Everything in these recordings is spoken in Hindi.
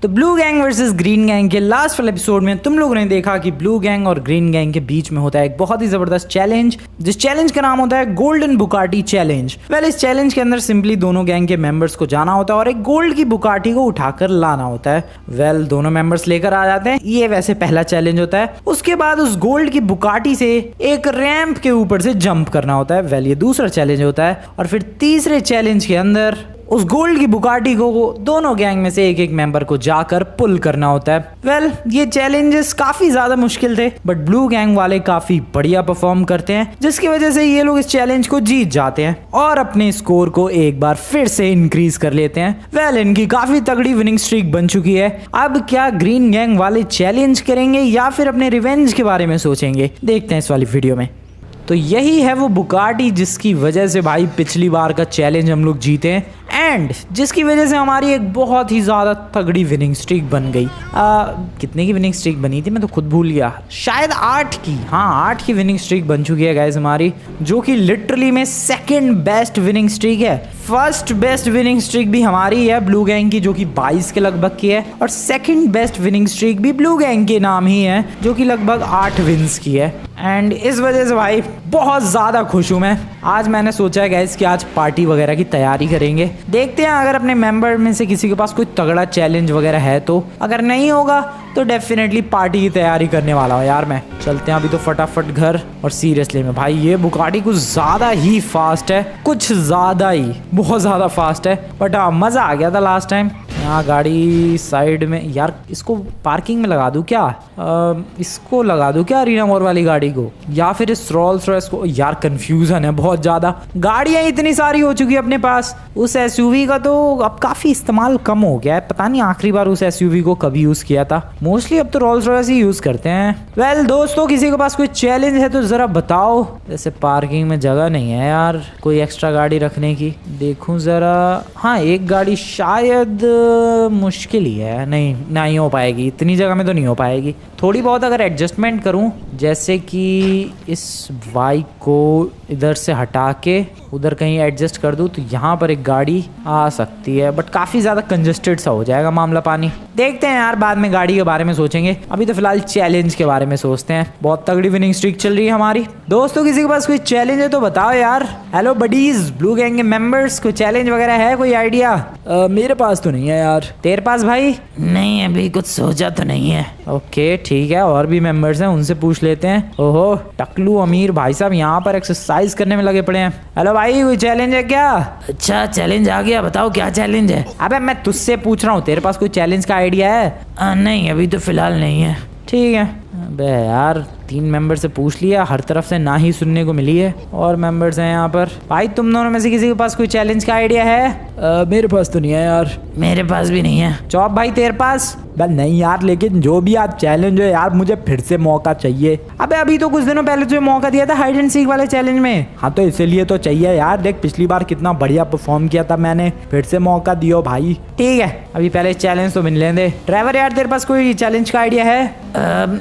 तो blue gang versus green gang के लास्ट वाले एपिसोड में तुम लोगों ने देखा कि ब्लू गैंग और ग्रीन गैंग के बीच में होता है एक बहुत ही जबरदस्त चैलेंज, जिस चैलेंज का नाम होता है गोल्डन बुकाटी चैलेंज। वेल, इस चैलेंज के अंदर सिंपली दोनों गैंग के मेंबर्स को जाना होता है और एक गोल्ड की बुकाटी को उठाकर लाना होता है। वेल, दोनों मेंबर्स लेकर आ जाते हैं। ये वैसे पहला चैलेंज होता है। उसके बाद उस गोल्ड की बुकाटी से एक रैंप के ऊपर से जंप करना होता है। वेल, ये दूसरा चैलेंज होता है। और फिर तीसरे चैलेंज के अंदर उस गोल्ड की बुकाटी को दोनों गैंग में से एक एक मेंबर को जाकर पुल करना होता है। वेल, ये चैलेंजेस काफी ज्यादा मुश्किल थे, बट ब्लू गैंग वाले काफी बढ़िया परफॉर्म करते हैं, जिसकी वजह से ये लोग इस चैलेंज को जीत जाते हैं और अपने स्कोर को एक बार फिर से इंक्रीज कर लेते हैं। वेल, इनकी काफी तगड़ी विनिंग स्ट्रीक बन चुकी है। अब क्या ग्रीन गैंग वाले चैलेंज करेंगे या फिर अपने रिवेंज के बारे में सोचेंगे, देखते हैं इस वाली वीडियो में। तो यही है वो बुकाटी जिसकी वजह से भाई पिछली बार का चैलेंज हम लोग जीते हैं एंड जिसकी वजह से हमारी एक बहुत ही ज़्यादा तगड़ी विनिंग स्ट्रीक बन गई। कितने की विनिंग स्ट्रीक बनी थी मैं तो खुद भूल गया, शायद 8 की। हाँ, 8 की विनिंग स्ट्रीक बन चुकी है गाइस हमारी, जो कि लिटरली में सेकंड बेस्ट विनिंग स्ट्रीक है। फर्स्ट बेस्ट विनिंग स्ट्रीक भी हमारी है ब्लू गैंग की, जो कि 22 के लगभग की है, और सेकंड बेस्ट विनिंग स्ट्रीक भी ब्लू गैंग के नाम ही है, जो कि लगभग 8 विन्स की है। एंड इस वजह से भाई बहुत ज़्यादा खुश हूँ मैं। आज मैंने सोचा है गाइस कि आज पार्टी वगैरह की तैयारी करेंगे। देखते हैं अगर अपने मेंबर में से किसी के पास कोई तगड़ा चैलेंज वगैरह है तो, अगर नहीं होगा तो डेफिनेटली पार्टी की तैयारी करने वाला हूँ यार मैं। चलते हैं अभी तो फटाफट घर। और सीरियसली में भाई ये बुकाटी कुछ ज़्यादा ही फास्ट है, कुछ ज़्यादा ही, बहुत ज़्यादा फास्ट है। बट हाँ, मज़ा आ गया था लास्ट टाइम। यहाँ गाड़ी साइड में यार, इसको पार्किंग में लगा दूँ क्या? इसको लगा दूँ क्या अरीना मोर वाली गाड़ी को, या फिर इस रोल्स रॉयस को? यार कंफ्यूजन है बहुत ज़्यादा, गाड़ियाँ इतनी सारी हो चुकी है अपने पास। उस एसयूवी का तो अब काफ़ी इस्तेमाल कम हो गया है, पता नहीं आखिरी बार उस एसयूवी को कभी यूज़ किया था। मोस्टली अब तो रोल्स रॉयस ही यूज़ करते हैं। वेल दोस्तों, किसी के पास कोई चैलेंज है तो ज़रा बताओ। जैसे पार्किंग में जगह नहीं है यार कोई एक्स्ट्रा गाड़ी रखने की, देखूँ ज़रा। हाँ, एक गाड़ी शायद मुश्किल ही है, नहीं हो पाएगी, इतनी जगह में तो नहीं हो पाएगी। थोड़ी बहुत अगर एडजस्टमेंट करूं, जैसे कि इस बाइक को इधर से हटा के उधर कहीं एडजस्ट कर दूं, तो यहाँ पर एक गाड़ी आ सकती है, बट काफ़ी ज़्यादा कंजस्टेड सा हो जाएगा मामला पानी। देखते हैं यार, बाद में गाड़ी के बारे में सोचेंगे, अभी तो फिलहाल चैलेंज के बारे में सोचते हैं। बहुत तगड़ी विनिंग स्ट्रीक चल रही है हमारी। दोस्तों, किसी के पास कोई चैलेंज है तो बताओ यार। हेलो बडीज, ब्लू गैंग के मेंबर्स, कोई चैलेंज वगैरह है, कोई आइडिया? मेरे पास तो नहीं है यार। तेरे पास भाई? नहीं, अभी कुछ सोचा तो नहीं है। ओके ठीक है, और भी मेंबर्स हैं, उनसे पूछ लेते हैं। ओहो, टकलू अमीर भाई साहब यहाँ पर एक्सरसाइज करने में लगे पड़े हैं। हेलो भाई, कोई चैलेंज है क्या? अच्छा, चैलेंज आ गया, बताओ क्या चैलेंज है? अबे मैं तुझसे पूछ रहा हूँ, तेरे पास कोई चैलेंज का आइडिया है? नहीं, अभी तो फिलहाल नहीं है। ठीक है। अबे यार, 3 मेंबर से पूछ लिया, हर तरफ से ना ही सुनने को मिली है। और मेंबर्स हैं यहाँ पर। भाई तुम दोनों में से किसी के पास कोई चैलेंज का आइडिया है? मेरे पास तो नहीं है यार। मेरे पास भी नहीं है। चौप भाई, तेरे पास? नहीं यार, लेकिन जो भी आज चैलेंज है यार, मुझे फिर से मौका चाहिए। अबे अभी तो कुछ दिनों पहले तुझे मौका दिया था हाइड एंड सीक वाले चैलेंज में। हाँ, तो इसीलिए तो चाहिए यार। देख पिछली बार कितना बढ़िया परफॉर्म किया था मैंने, फिर से मौका दियो भाई। ठीक है, अभी पहले चैलेंज तो मिल लें दे। ड्राइवर यार, तेरे पास कोई चैलेंज का आइडिया है?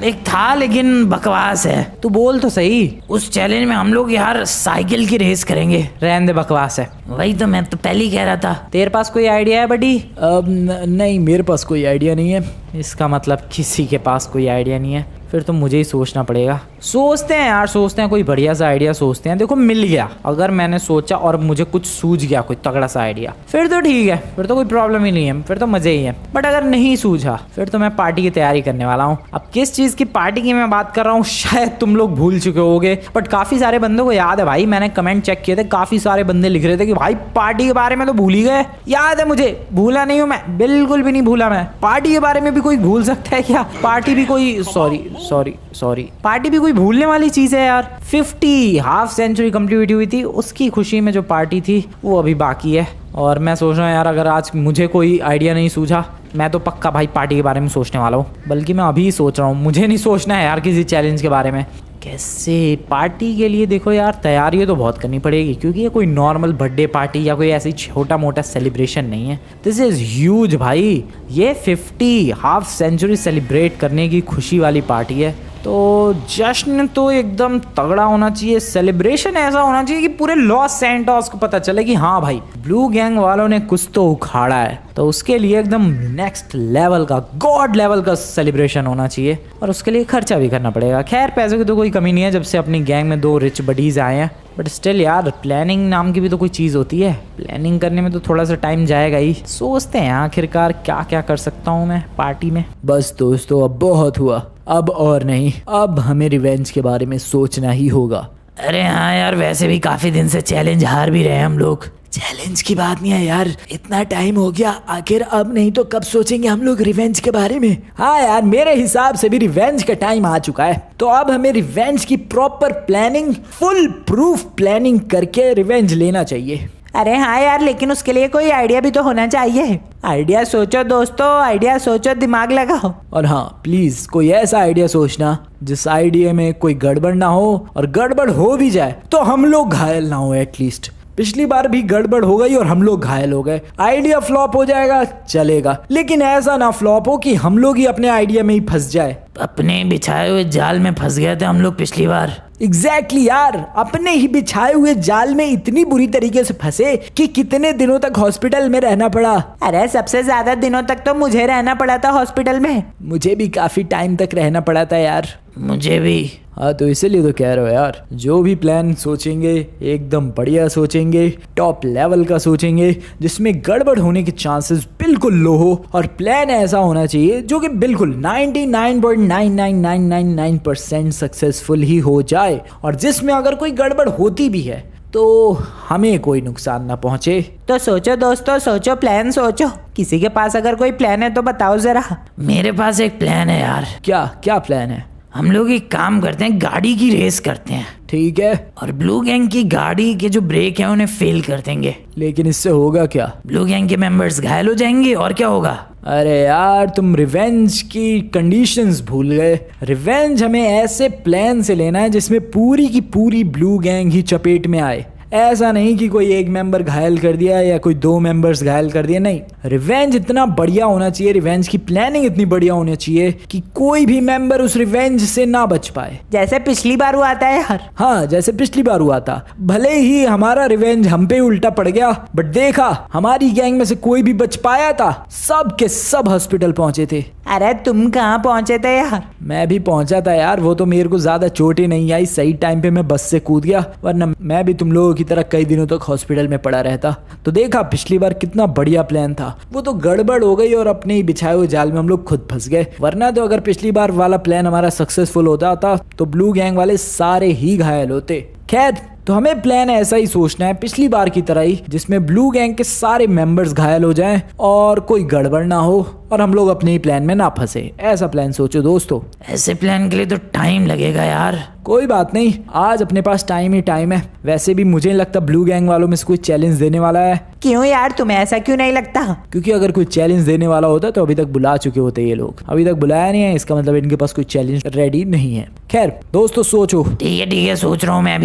एक था, लेकिन बकवास है। तू बोल तो सही। उस चैलेंज में हम लोग यार साइकिल की रेस करेंगे। रहने दे, बकवास है। वही तो मैं तो पहले ही कह रहा था। तेरे पास कोई आइडिया है बडी? नहीं, मेरे पास कोई आइडिया नहीं है। इसका मतलब किसी के पास कोई आइडिया नहीं है, फिर तो मुझे ही सोचना पड़ेगा। सोचते हैं यार, सोचते हैं कोई बढ़िया सा आइडिया सोचते हैं। देखो मिल गया, अगर मैंने सोचा और मुझे कुछ सूझ गया कोई तगड़ा सा आइडिया, फिर तो ठीक है, फिर तो कोई प्रॉब्लम ही नहीं है, फिर तो मजे ही है। बट अगर नहीं सूझा, फिर तो मैं पार्टी की तैयारी करने वाला हूँ। अब किस चीज़ की पार्टी की मैं बात कर रहा हूँ शायद तुम लोग भूल चुके होगे, बट काफ़ी सारे बंदों को याद है भाई। मैंने कमेंट चेक किए थे, काफ़ी सारे बंदे लिख रहे थे कि भाई पार्टी के बारे में तो भूल ही गए। याद है मुझे, भूला नहीं हूँ मैं, बिल्कुल भी नहीं भूला मैं। पार्टी के बारे में भी कोई भूल सकता है क्या? पार्टी भी कोई, सॉरी, पार्टी भी कोई भूलने वाली चीज़ है यार। 50 हाफ सेंचुरी कंप्लीट हुई थी, उसकी खुशी में जो पार्टी थी वो अभी बाकी है। और मैं सोच रहा हूँ यार, अगर आज मुझे कोई आइडिया नहीं सूझा, मैं तो पक्का भाई पार्टी के बारे में सोचने वाला हूँ। बल्कि मैं अभी सोच रहा हूँ, मुझे नहीं सोचना है यार किसी चैलेंज के बारे में। कैसे पार्टी के लिए देखो यार, तैयारी तो बहुत करनी पड़ेगी, क्योंकि ये कोई नॉर्मल बर्थडे पार्टी या कोई ऐसी छोटा मोटा सेलिब्रेशन नहीं है। दिस इज़ ह्यूज भाई। ये 50 हाफ सेंचुरी सेलिब्रेट करने की खुशी वाली पार्टी है। तो जश्न तो एकदम तगड़ा होना चाहिए, सेलिब्रेशन ऐसा होना चाहिए कि पूरे लॉस सैंटोस को पता चले कि हाँ भाई ब्लू गैंग वालों ने कुछ तो उखाड़ा है। तो उसके लिए एकदम नेक्स्ट लेवल का, गॉड लेवल का सेलिब्रेशन होना चाहिए और उसके लिए खर्चा भी करना पड़ेगा। खैर पैसों की तो कोई कमी नहीं है जब से अपनी गैंग में 2 रिच बडीज आए हैं, बट स्टिल यार प्लानिंग नाम की भी तो कोई चीज़ होती है। प्लानिंग करने में तो थोड़ा सा टाइम जाएगा ही। सोचते हैं आखिरकार क्या क्या कर सकता हूँ मैं पार्टी में। बस दोस्तों अब बहुत हुआ, अब और नहीं, अब हमें रिवेंज के बारे में सोचना ही होगा। अरे हाँ यार, वैसे भी काफी दिन से चैलेंज हार भी रहे हैं हम लोग। चैलेंज की बात नहीं है यार, इतना टाइम हो गया, आखिर अब नहीं तो कब सोचेंगे हम लोग रिवेंज के बारे में। हाँ यार, मेरे हिसाब से भी रिवेंज का टाइम आ चुका है। तो अब हमें रिवेंज की proper planning, full proof planning करके रिवेंज लेना चाहिए। अरे हाँ यार, लेकिन उसके लिए कोई आइडिया भी तो होना चाहिए। आइडिया सोचो दोस्तों, आइडिया सोचो, दिमाग लगाओ। और हाँ प्लीज कोई ऐसा आइडिया सोचना जिस आइडिया में कोई गड़बड़ ना हो, और गड़बड़ हो भी जाए तो हम लोग घायल ना हो एटलीस्ट। पिछली बार भी गड़बड़ हो गई और हम लोग घायल हो गए। आइडिया फ्लॉप हो जाएगा चलेगा, लेकिन ऐसा ना फ्लॉप हो कि हम लोग ही अपने आइडिया में ही फंस जाए। अपने बिछाए हुए जाल में फंस गए थे हम लोग पिछली बार। एग्जैक्टली यार, अपने ही बिछाए हुए जाल में इतनी बुरी तरीके से फंसे कि कितने दिनों तक हॉस्पिटल में रहना पड़ा। अरे सबसे ज्यादा दिनों तक तो मुझे रहना पड़ा था हॉस्पिटल में। मुझे भी काफी टाइम तक रहना पड़ा था यार। मुझे भी। हाँ तो इसीलिए तो कह रहे हो यार, जो भी प्लान सोचेंगे एकदम बढ़िया सोचेंगे, टॉप लेवल का सोचेंगे, जिसमें गड़बड़ होने के चांसेस बिल्कुल लो हो, और प्लान ऐसा होना चाहिए जो कि बिल्कुल 99.99999% सक्सेसफुल ही हो जाए, और जिसमें अगर कोई गड़बड़ होती भी है तो हमें कोई नुकसान ना पहुंचे। तो सोचो दोस्तों, सोचो, प्लान सोचो। किसी के पास अगर कोई प्लान है तो बताओ जरा। मेरे पास एक प्लान है यार। क्या क्या प्लान है? हम लोग एक काम करते हैं, गाड़ी की रेस करते हैं, ठीक है, और ब्लू गैंग की गाड़ी के जो ब्रेक है उन्हें फेल कर देंगे। लेकिन इससे होगा क्या? ब्लू गैंग के मेंबर्स घायल हो जाएंगे और क्या होगा। अरे यार तुम रिवेंज की कंडीशंस भूल गए। रिवेंज हमें ऐसे प्लान से लेना है जिसमें पूरी की पूरी ब्लू गैंग ही चपेट में आए। ऐसा नहीं कि कोई एक मेंबर घायल कर दिया या कोई 2 मेंबर्स घायल कर दिया, नहीं। रिवेंज इतना बढ़िया होना चाहिए, रिवेंज की प्लानिंग इतनी बढ़िया होनी चाहिए कि कोई भी मेंबर उस रिवेंज से ना बच पाए। जैसे पिछली बार हुआ था यार। हाँ जैसे पिछली बार हुआ था। भले ही हमारा रिवेंज हम पे उल्टा पड़ गया, बट देखा हमारी गैंग में से कोई भी बच पाया था, सब के सब हॉस्पिटल पहुंचे थे। अरे तुम कहाँ पहुंचे थे यार? मैं भी पहुंचा था यार, वो तो मेरे को ज्यादा चोट ही नहीं आई, सही टाइम पे मैं बस से कूद गया, वरना मैं भी तुम लोगों की तरह कई दिनों तक हॉस्पिटल में पड़ा रहता। तो देखा पिछली बार कितना बढ़िया प्लान था, वो तो गड़बड़ हो गई और अपने ही बिछाए हुए जाल में हम लोग खुद फंस गए। वरना तो अगर पिछली बार वाला प्लान हमारा सक्सेसफुल होता था तो ब्लू गैंग वाले सारे ही घायल होते। खैर तो हमें प्लान ऐसा ही सोचना है पिछली बार की तरह ही, जिसमें ब्लू गैंग के सारे मेंबर्स घायल हो जाएं और कोई गड़बड़ ना हो और हम लोग अपने ही प्लान में ना फंसे। ऐसा प्लान सोचो दोस्तों। ऐसे प्लान के लिए तो टाइम लगेगा यार। कोई बात नहीं, आज अपने पास टाइम ही टाइम है। वैसे भी मुझे नहीं लगता ब्लू गैंग वालों में से कोई चैलेंज देने वाला है। क्यों यार, तुम्हें ऐसा क्यों नहीं लगता? क्योंकि अगर कोई चैलेंज देने वाला होता तो अभी तक बुला चुके होते ये लोग। अभी तक बुलाया नहीं है, इसका मतलब इनके पास कोई चैलेंज रेडी नहीं है। खैर दोस्तों सोचो। ठीक है सोच रहा हूँ। मैं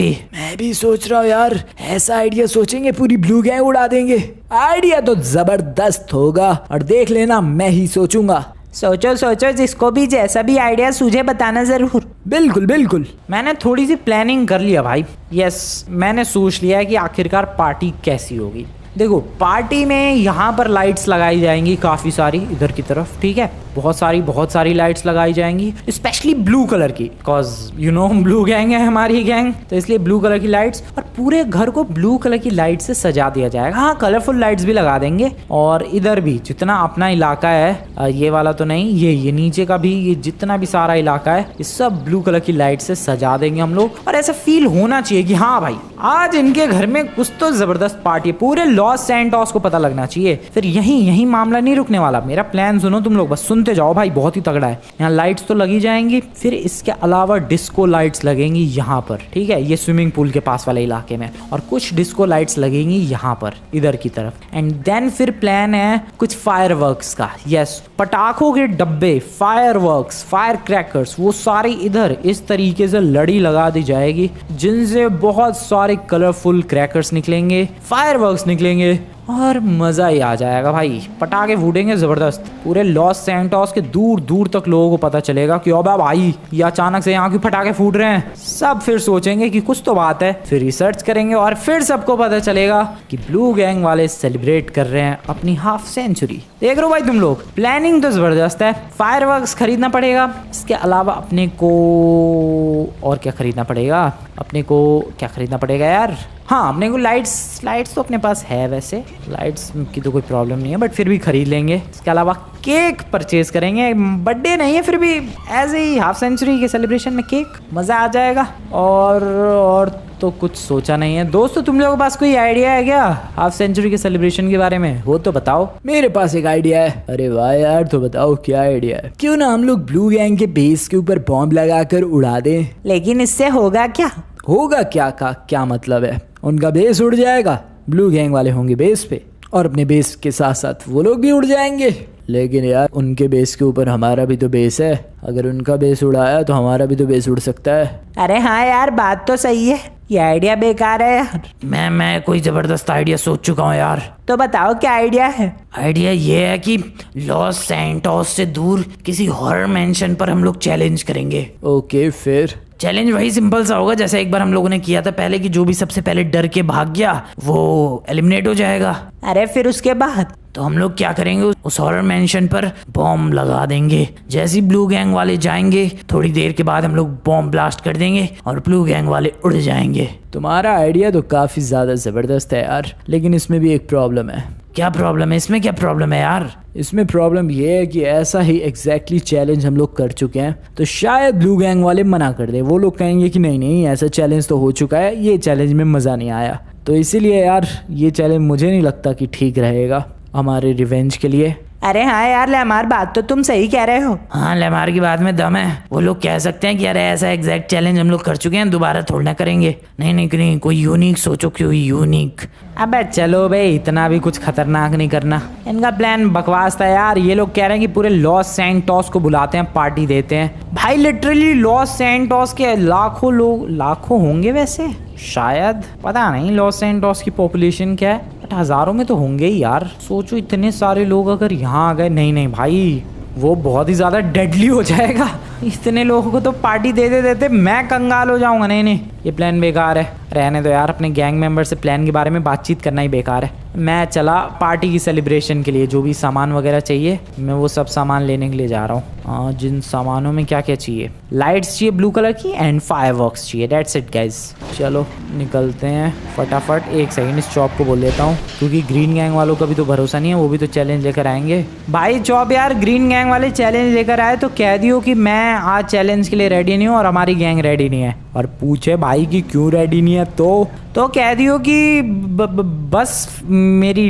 भी सोच रहा हूँ यार, ऐसा आइडिया सोचेंगे पूरी ब्लू गैंग उड़ा देंगे। आइडिया तो जबरदस्त होगा, और देख लेना मैं ही सोचूंगा। सोचो सोचो, जिसको भी जैसा भी आइडिया सूझे बताना जरूर। बिल्कुल बिल्कुल। मैंने थोड़ी सी प्लानिंग कर लिया भाई। यस, मैंने सोच लिया है कि आखिरकार पार्टी कैसी होगी। देखो पार्टी में यहाँ पर लाइट्स लगाई जाएंगी काफ़ी सारी इधर की तरफ, ठीक है, बहुत सारी लाइट्स लगाई जाएंगी, स्पेशली ब्लू कलर की, because you know blue gang है हमारी गैंग, तो इसलिए ब्लू कलर की लाइट्स, और पूरे घर को ब्लू कलर की लाइट से सजा दिया जाएगा। हाँ कलरफुल लाइट्स भी लगा देंगे, और इधर भी जितना अपना इलाका है, ये वाला तो नहीं, ये नीचे का भी, ये जितना भी सारा इलाका है, ये सब ब्लू कलर की लाइट से सजा देंगे हम लोग। और ऐसा फील होना चाहिए कि हाँ भाई आज इनके घर में कुछ तो जबरदस्त पार्टी है, पूरे लॉस सैंटोस को पता लगना चाहिए। फिर यही मामला नहीं रुकने वाला। मेरा प्लान सुनो तुम लोग, बस सुनते जाओ भाई, बहुत ही तगड़ा है। यहाँ लाइट्स तो लगी जाएंगी, फिर इसके अलावा डिस्को लाइट्स लगेंगी यहाँ पर, ठीक है, ये स्विमिंग पूल के पास वाले इलाके में, और कुछ डिस्को लाइट्स लगेंगी यहाँ पर इधर की तरफ। एंड देन फिर प्लान है कुछ फायरवर्क्स का। यस, पटाखों के डब्बे, फायरवर्क्स, फायर क्रैकर्स, वो सारी इधर इस तरीके से लड़ी लगा दी जाएगी, जिनसे बहुत सारे कलरफुल क्रैकर्स निकलेंगे, फायरवर्क्स निकलेंगे, और मज़ा ही आ जाएगा भाई। पटाखे फूटेंगे ज़बरदस्त, पूरे लॉस सैंटोस के दूर दूर तक लोगों को पता चलेगा कि ओ भाई ये अचानक से यहाँ क्यों पटाखे फूट रहे हैं। सब फिर सोचेंगे कि कुछ तो बात है, फिर रिसर्च करेंगे और फिर सबको पता चलेगा कि ब्लू गैंग वाले सेलिब्रेट कर रहे हैं अपनी हाफ सेंचुरी। देख रहे हो भाई तुम लोग, प्लानिंग तो ज़बरदस्त है। फायरवर्क्स खरीदना पड़ेगा, इसके अलावा अपने को और क्या खरीदना पड़ेगा, अपने को क्या खरीदना पड़ेगा यार, हाँ अपने को लाइट्स तो अपने पास है, वैसे लाइट्स की तो कोई प्रॉब्लम नहीं है बट फिर भी खरीद लेंगे। इसके अलावा केक परचेज करेंगे, बर्थडे नहीं है फिर भी ऐसे ही हाफ सेंचुरी के सेलिब्रेशन में केक, मज़ा आ जाएगा। और तो कुछ सोचा नहीं है। दोस्तों तुम लोगों के पास कोई आइडिया है क्या हाफ सेंचुरी के सेलिब्रेशन के बारे में, वो तो बताओ। मेरे पास एक आइडिया है। अरे वाह यार, तो बताओ क्या आइडिया है। क्यों ना हम लोग ब्लू गैंग के बेस के ऊपर बॉम्ब लगाकर उड़ा दें। लेकिन इससे होगा क्या? होगा क्या का क्या मतलब है, उनका बेस उड़ जाएगा, ब्लू गैंग वाले होंगे बेस पे और अपने बेस के साथ साथ वो लोग भी उड़ जाएंगे। लेकिन यार उनके बेस के ऊपर हमारा भी तो बेस है, अगर उनका बेस उड़ाया तो हमारा भी तो बेस उड़ सकता है। अरे हाँ यार बात तो सही है, ये आइडिया बेकार है यार। मैं कोई जबरदस्त आइडिया सोच चुका हूँ यार। तो बताओ क्या आइडिया है। आइडिया ये है कि लॉस सैंटोस से दूर किसी हॉरर मैंशन पर हम लोग चैलेंज करेंगे। ओके फिर चैलेंज वही सिंपल सा होगा जैसे एक बार हम लोगों ने किया था पहले, कि जो भी सबसे पहले डर के भाग गया वो एलिमिनेट हो जाएगा। अरे फिर उसके बाद तो हम लोग क्या करेंगे, उस हॉरर मैंशन पर बॉम्ब लगा देंगे। जैसे ही ब्लू गैंग वाले जाएंगे थोड़ी देर के बाद हम लोग बॉम्ब ब्लास्ट कर देंगे और ब्लू गैंग वाले उड़ जाएंगे। तुम्हारा आइडिया तो काफी ज्यादा जबरदस्त है यार, लेकिन इसमें भी एक प्रॉब्लम है। क्या प्रॉब्लम है इसमें? क्या प्रॉब्लम है यार? इसमें प्रॉब्लम ये है कि ऐसा ही एग्जैक्टली चैलेंज हम लोग कर चुके हैं, तो शायद ब्लू गैंग वाले मना कर दे। वो लोग कहेंगे कि नहीं ऐसा चैलेंज तो हो चुका है, ये चैलेंज में मज़ा नहीं आया। तो इसीलिए यार ये चैलेंज मुझे नहीं लगता कि ठीक रहेगा हमारे रिवेंज के लिए। अरे हाँ यार लेमार, बात तो तुम सही कह रहे हो। हाँ लेमार की बात में दम है। वो लोग कह सकते हैं कि अरे ऐसा एग्जैक्ट चैलेंज हम लोग कर चुके हैं, दोबारा थोड़ा ना करेंगे। नहीं कोई यूनिक सोचो, क्यों यूनिक। अबे चलो भाई, इतना भी कुछ खतरनाक नहीं करना। इनका प्लान बकवास था यार। ये लोग कह रहे हैं कि पूरे लॉस सैंटोस को बुलाते हैं, पार्टी देते हैं। भाई लिटरली लॉस सैंटोस के लाखों लोग, लाखों होंगे वैसे शायद, पता नहीं लॉस सैंटोस की पॉपुलेशन क्या है, बट हज़ारों में तो होंगे ही यार। सोचो इतने सारे लोग अगर यहाँ आ गए, नहीं भाई वो बहुत ही ज़्यादा डेडली हो जाएगा। इतने लोगों को तो पार्टी देते देते मैं कंगाल हो जाऊंगा। नहीं ये प्लान बेकार है, रहने दो यार। अपने गैंग मेंबर से प्लान के बारे में बातचीत करना ही बेकार है। मैं चला पार्टी की सेलिब्रेशन के लिए जो भी सामान वगैरह चाहिए मैं वो सब सामान लेने के लिए जा रहा हूँ। जिन सामानों में क्या क्या चाहिए, लाइट्स चाहिए ब्लू कलर की एंड फायरवर्क्स चाहिए, दैट्स इट गाइस। चलो निकलते हैं फटाफट। एक सेकंड इस चॉप को बोल देता हूँ क्योंकि ग्रीन गैंग वालों का भी तो भरोसा नहीं है, वो भी तो चैलेंज लेकर आएंगे। भाई चॉप यार, ग्रीन गैंग वाले चैलेंज लेकर आए तो कह दियो कि मैं आज चैलेंज के लिए रेडी नहीं हूँ और हमारी गैंग रेडी नहीं है। और पूछे भाई कि क्यों रेडी नहीं है तो कह दियो कि बस मेरी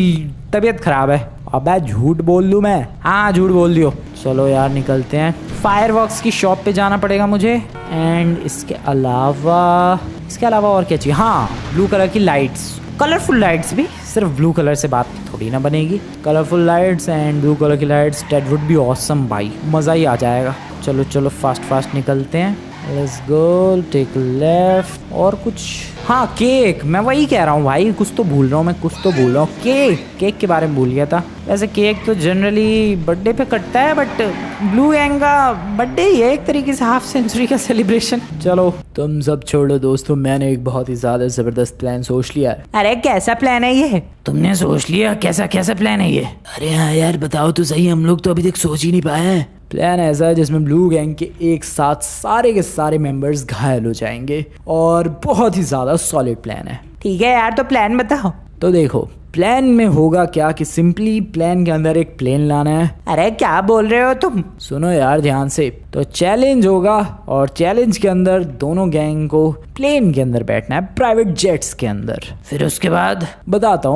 तबीयत खराब है। अबे झूठ बोल दूं मैं? हाँ झूठ बोल दियो। चलो यार निकलते हैं। फायरवर्क्स की शॉप पे जाना पड़ेगा मुझे एंड इसके अलावा और क्या चाहिए? हाँ ब्लू कलर की लाइट्स, कलरफुल लाइट्स भी, सिर्फ ब्लू कलर से बात थोड़ी ना बनेगी। Colourful lights and blue colour की lights, that would be awesome भाई, मज़ा ही आ जाएगा। चलो फास्ट निकलते हैं। Let's go, take left. और कुछ, हाँ केक, मैं वही कह रहा हूँ भाई, कुछ तो भूल रहा हूँ। केक के बारे में भूल गया था। वैसे केक तो जनरली बर्थडे पे कटता है, बट ब्लू गैंग का बर्थडे ही है एक तरीके से, हाफ सेंचुरी का सेलिब्रेशन। चलो तुम सब छोड़ो दोस्तों, मैंने एक बहुत ही ज्यादा जबरदस्त प्लान सोच लिया है। अरे कैसा प्लान है ये? तुमने सोच लिया? कैसा प्लान है ये? अरे हाँ यार बताओ तो सही, हम लोग तो अभी तक सोच ही नहीं पाए हैं। प्लान ऐसा है जिसमें ब्लू गैंग के एक साथ सारे के सारे मेंबर्स घायल हो जाएंगे और बहुत ही ज़्यादा सॉलिड प्लान है। ठीक है यार, तो प्लान बताओ। तो देखो प्लान में होगा क्या कि सिंपली प्लान के अंदर एक प्लेन लाना है। अरे क्या बोल रहे हो तुम? सुनो यार ध्यान से। तो चैलेंज होगा और चैलेंज के अंदर दोनों गैंग को प्लेन के अंदर बैठना है, प्राइवेट जेट्स के अंदर। फिर उसके बाद बताता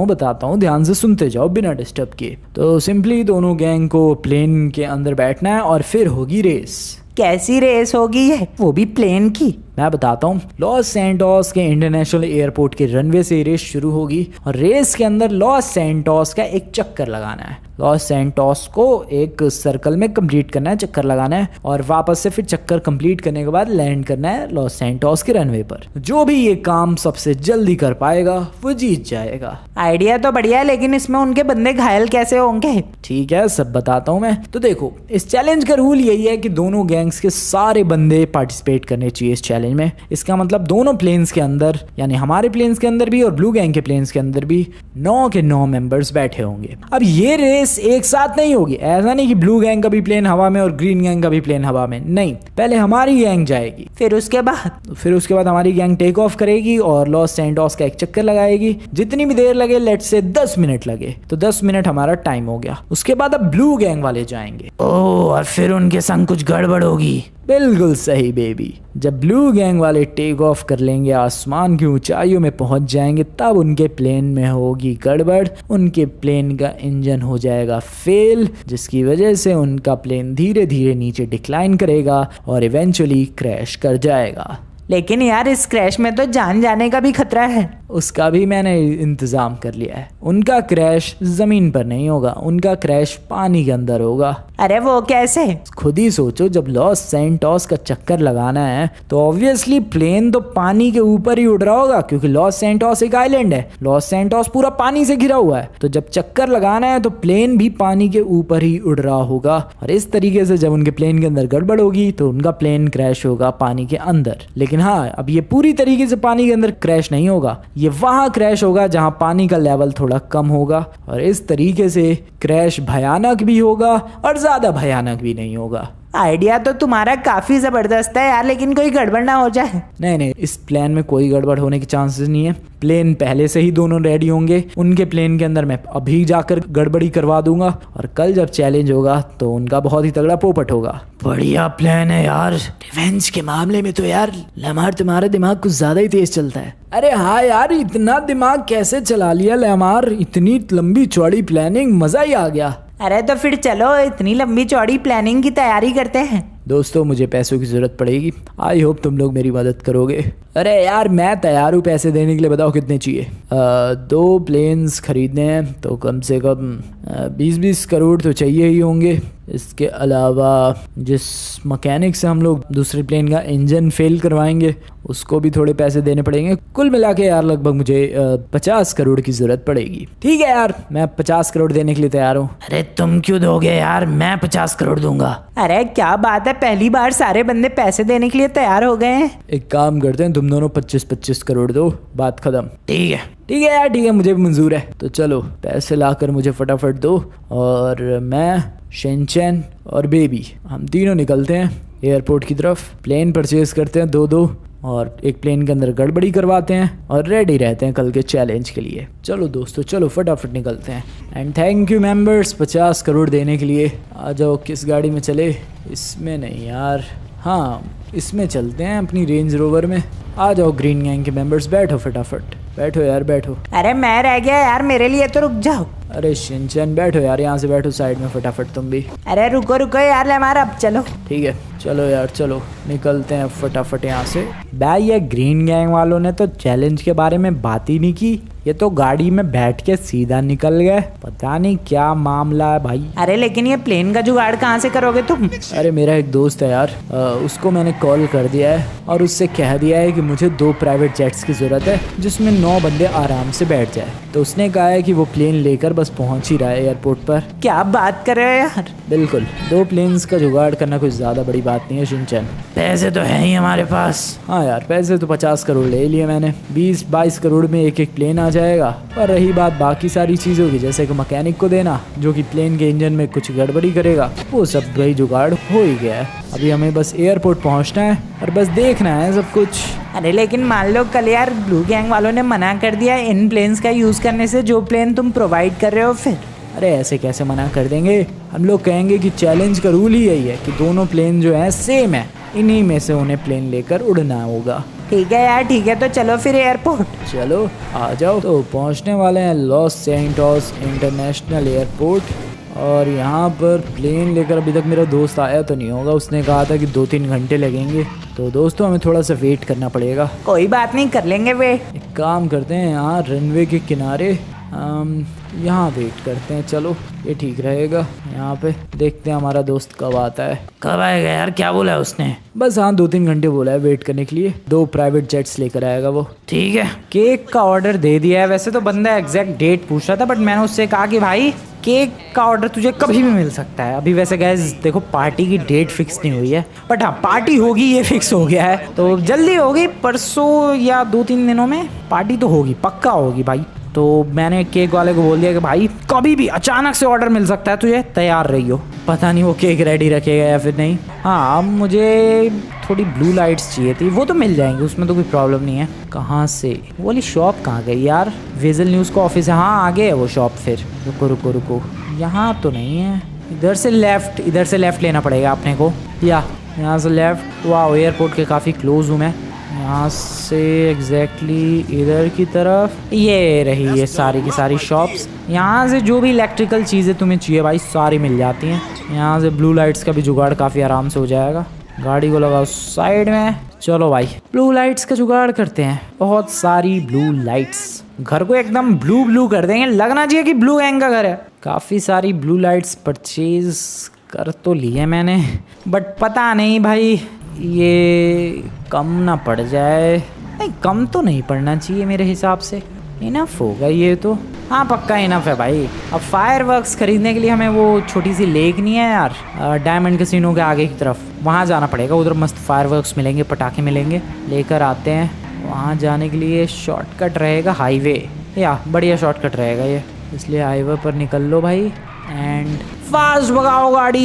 हूँ, ध्यान से सुनते जाओ बिना डिस्टर्ब किए। तो सिंपली दोनों गैंग को प्लेन के अंदर बैठना है और फिर होगी रेस। कैसी रेस होगी ये, वो भी प्लेन की? मैं बताता हूँ। लॉस सैंटोस के इंटरनेशनल एयरपोर्ट के रनवे से रेस शुरू होगी और रेस के अंदर लॉस सैंटोस का एक चक्कर लगाना है। लॉस सैंटोस को एक सर्कल में कंप्लीट करना है, चक्कर लगाना है और वापस से फिर चक्कर कंप्लीट करने के बाद लैंड करना है लॉस सैंटोस के रनवे पर। जो भी ये काम सबसे जल्दी कर पाएगा वो जीत जाएगा। आइडिया तो बढ़िया है, लेकिन इसमें उनके बंदे घायल कैसे होंगे? ठीक है, सब बताता हूँ मैं। तो देखो, इस चैलेंज का रूल यही है कि दोनों गैंग्स के सारे बंदे पार्टिसिपेट करने चाहिए इस चैलेंज में। इसका मतलब दोनों प्लेन्स के अंदर, यानी हमारे प्लेन्स के अंदर भी और ब्लू गैंग के प्लेन्स के अंदर भी 9 के 9 मेंबर्स बैठे होंगे। अब ये रेस एक साथ नहीं होगी, ऐसा नहीं कि ब्लू गैंग का भी प्लेन हवा में और ग्रीन गैंग का भी प्लेन हवा में, नहीं। पहले हमारी गैंग जाएगी, फिर उसके बाद हमारी गैंग टेक ऑफ करेगी और लॉस सैंटोस का एक चक्कर लगाएगी। जितनी भी देर लगे, लेट्स से 10 मिनट लगे, तो 10 मिनट हमारा टाइम हो गया। उसके बाद अब ब्लू गैंग वाले जाएंगे। ओह, और फिर उनके संग कुछ गड़बड़ होगी। बिल्कुल सही बेबी। जब ब्लू गैंग वाले टेक ऑफ कर लेंगे, आसमान की ऊंचाइयों में पहुंच जाएंगे, तब उनके प्लेन में होगी गड़बड़। उनके प्लेन का इंजन हो जाएगा फेल, जिसकी वजह से उनका प्लेन धीरे धीरे नीचे डिक्लाइन करेगा और इवेंचुअली क्रैश कर जाएगा। लेकिन यार, इस क्रैश में तो जान जाने का भी खतरा है। उसका भी मैंने इंतजाम कर लिया है। उनका क्रैश जमीन पर नहीं होगा, उनका क्रैश पानी के अंदर होगा। अरे वो कैसे? खुद ही सोचो, जब लॉस सैंटोस का चक्कर लगाना है तो ऑब्वियसली प्लेन तो पानी के ऊपर ही उड़ रहा होगा, क्योंकि लॉस सैंटोस एक आइलैंड है। लॉस सैंटोस पूरा पानी से घिरा हुआ है, तो जब चक्कर लगाना है तो प्लेन भी पानी के ऊपर ही उड़ रहा होगा। और इस तरीके से जब उनके प्लेन के अंदर गड़बड़ होगी तो उनका प्लेन क्रैश होगा पानी के अंदर। लेकिन हाँ, अब ये पूरी तरीके से पानी के अंदर क्रैश नहीं होगा, ये वहां क्रैश होगा जहां पानी का लेवल थोड़ा कम होगा। और इस तरीके से क्रैश भयानक भी होगा और ज्यादा भयानक भी नहीं होगा। आइडिया तो तुम्हारा काफी जबरदस्त है यार, लेकिन कोई गड़बड़ ना हो जाए। नहीं, इस प्लान में कोई गड़बड़ होने के चांसेस नहीं है। प्लेन पहले से ही दोनों रेडी होंगे। उनके प्लेन के अंदर मैं अभी जाकर गड़बड़ी करवा दूंगा और कल जब चैलेंज होगा तो उनका बहुत ही तगड़ा पोपट होगा। बढ़िया प्लान है यार। रिवेंज के मामले में तो यार लैमार, तुम्हारा दिमाग कुछ ज्यादा ही तेज चलता है। अरे हाँ यार, इतना दिमाग कैसे चला लिया लैमार? इतनी लंबी चौड़ी प्लानिंग, मजा ही आ गया। अरे तो फिर चलो इतनी लंबी चौड़ी प्लानिंग की तैयारी करते हैं। दोस्तों, मुझे पैसों की जरूरत पड़ेगी। आई होप तुम लोग मेरी मदद करोगे। अरे यार, मैं तैयार हूँ पैसे देने के लिए। बताओ कितने चाहिए? 2 प्लेन्स खरीदने हैं तो कम से कम 20-20 करोड़ तो चाहिए ही होंगे। इसके अलावा जिस मैकेनिक से हम लोग दूसरे प्लेन का इंजन फेल करवाएंगे उसको भी थोड़े पैसे देने पड़ेंगे। कुल मिला के यार लगभग मुझे 50 करोड़ की जरूरत पड़ेगी। ठीक है यार, मैं 50 करोड़ देने के लिए तैयार हूँ। अरे तुम क्यों दोगे यार? मैं 50 करोड़ दूंगा। अरे क्या बात है, पहली बार सारे बंदे पैसे देने के लिए तैयार हो गए हैं। एक काम करते हैं, तुम दोनों 25-25 करोड़ दो, बात खत्म। ठीक है यार, ठीक है, मुझे भी मंजूर है। तो चलो पैसे लाकर मुझे फटाफट दो और मैं, शिनचैन और बेबी, हम तीनों निकलते हैं एयरपोर्ट की तरफ। प्लेन परचेज करते हैं 2-2 और एक प्लेन के अंदर गड़बड़ी करवाते हैं और रेडी रहते हैं कल के चैलेंज के लिए। चलो दोस्तों, चलो फटाफट निकलते हैं। And thank you members 50 crore देने के लिए। आ जाओ, किस गाड़ी में चले? इसमें नहीं यार, हाँ इसमें चलते हैं, अपनी रेंज रोवर में। आ जाओ ग्रीन गैंग के मेंबर्स, बैठो फटाफट, बैठो यार बैठो। अरे मैं रह गया यार, मेरे लिए तो रुक जाओ। अरे शिनचैन बैठो यार, यहाँ से बैठो साइड में फटाफट तुम भी। अरे रुको रुको यार लैमार, अब चलो। ठीक है, चलो यार, चलो निकलते हैं फटाफट यहाँ से। भाई ये ग्रीन गैंग वालों ने तो चैलेंज के बारे में बात ही नहीं की, ये तो गाड़ी में बैठ के सीधा निकल गए। पता नहीं क्या मामला है भाई। अरे लेकिन ये प्लेन का जुगाड़ कहाँ से करोगे तुम? अरे मेरा एक दोस्त है यार, उसको मैंने कॉल कर दिया है और उससे कह दिया है कि मुझे 2 प्राइवेट जेट्स की जरूरत है जिसमें 9 बंदे आराम से बैठ जाए। तो उसने कहा है कि वो प्लेन लेकर बस पहुंच ही रहा है एयरपोर्ट पर। क्या बात कर रहे हो यार? बिल्कुल, 2 प्लेन्स का जुगाड़ करना कुछ ज्यादा बड़ी बात नहीं है शिनचैन। पैसे तो है ही हमारे पास। हाँ यार, पैसे तो 50 करोड़ ले लिए मैंने। 20-22 करोड़ में एक प्लेन आ जाएगा। और रही बात बाकी सारी चीज़ों की, जैसे कि मैकेनिक को देना जो कि प्लेन के इंजन में कुछ गड़बड़ी करेगा, वो सब भाई जुगाड़ हो ही गया है। अभी हमें बस एयरपोर्ट पहुंचना है और बस देखना है सब कुछ। अरे लेकिन मान लो कल यार ब्लू गैंग वालों ने मना कर दिया इन प्लेन्स का यूज़ करने से, जो प्लेन तुम प्रोवाइड कर रहे हो। फिर अरे ऐसे कैसे मना कर देंगे? हम लोग कहेंगे कि चैलेंज का रूल ही यही है कि दोनों प्लेन जो है सेम है, इन्हीं में से उन्हें प्लेन लेकर उड़ना होगा। ठीक है यार, ठीक है, तो चलो फिर एयरपोर्ट। चलो आ जाओ। तो पहुंचने वाले हैं लॉस सैंटोस इंटरनेशनल एयरपोर्ट और यहाँ पर प्लेन लेकर अभी तक मेरा दोस्त आया तो नहीं होगा। उसने कहा था कि 2-3 घंटे लगेंगे, तो दोस्तों हमें थोड़ा सा वेट करना पड़ेगा। कोई बात नहीं, कर लेंगे वेट। एक काम करते हैं, यहाँ रनवे के किनारे यहाँ वेट करते हैं, चलो ये ठीक रहेगा। यहाँ पे देखते हैं हमारा दोस्त कब आता है। कब आएगा यार, क्या बोला है उसने? बस हाँ 2-3 घंटे बोला है वेट करने के लिए। 2 प्राइवेट जेट्स लेकर आएगा वो। ठीक है। केक का ऑर्डर दे दिया है। वैसे तो बंदा एग्जैक्ट डेट पूछ रहा था, बट मैंने उससे कहा कि भाई केक का ऑर्डर तुझे कभी भी मिल सकता है। अभी वैसे गैस देखो पार्टी की डेट फिक्स नहीं हुई है, बट हाँ पार्टी होगी ये फिक्स हो गया है। तो जल्दी होगी, परसों या 2-3 दिनों में पार्टी तो होगी, पक्का होगी भाई। तो मैंने केक वाले को बोल दिया कि भाई कभी भी अचानक से ऑर्डर मिल सकता है तुझे, तैयार रहियो। पता नहीं वो केक रेडी रखेगा या फिर नहीं। हाँ अब मुझे थोड़ी ब्लू लाइट्स चाहिए थी, वो तो मिल जाएंगी, उसमें तो कोई प्रॉब्लम नहीं है। कहाँ से वो वाली शॉप कहाँ गई यार? विजल न्यूज़ का ऑफिस है, हाँ आगे है वो शॉप। फिर रुको रुको रुको, यहाँ तो नहीं है। इधर से लेफ़्ट लेना पड़ेगा अपने को, या यहाँ से लेफ़्ट। वाह एयरपोर्ट के काफ़ी क्लोज हूँ मैं। यहाँ से एग्जैक्टली इधर की तरफ ये रही है सारी की सारी शॉप्स। यहाँ से जो भी इलेक्ट्रिकल चीज़ें तुम्हें चाहिए भाई सारी मिल जाती हैं। यहाँ से ब्लू लाइट्स का भी जुगाड़ काफ़ी आराम से हो जाएगा। गाड़ी को लगाओ साइड में, चलो भाई ब्लू लाइट्स का जुगाड़ करते हैं। बहुत सारी ब्लू लाइट्स, घर को एकदम ब्लू ब्लू कर देंगे, लगना चाहिए कि ब्लू गैंग का घर है। काफ़ी सारी ब्लू लाइट्स परचेज कर तो लिए मैंने, बट पता नहीं भाई ये कम ना पड़ जाए। नहीं कम तो नहीं पड़ना चाहिए मेरे हिसाब से, इनफ होगा ये तो। हाँ पक्का इनफ है भाई। अब फायरवर्क्स खरीदने के लिए हमें वो छोटी सी लेक नहीं है यार, डायमंड कैसीनो के आगे की तरफ, वहाँ जाना पड़ेगा। उधर मस्त फायरवर्क्स मिलेंगे, पटाखे मिलेंगे, लेकर आते हैं। वहाँ जाने के लिए शॉर्टकट रहेगा हाईवे, या बढ़िया शॉर्टकट रहेगा ये, इसलिए हाईवे पर निकल लो भाई एंड फास्ट भगाओ गाड़ी।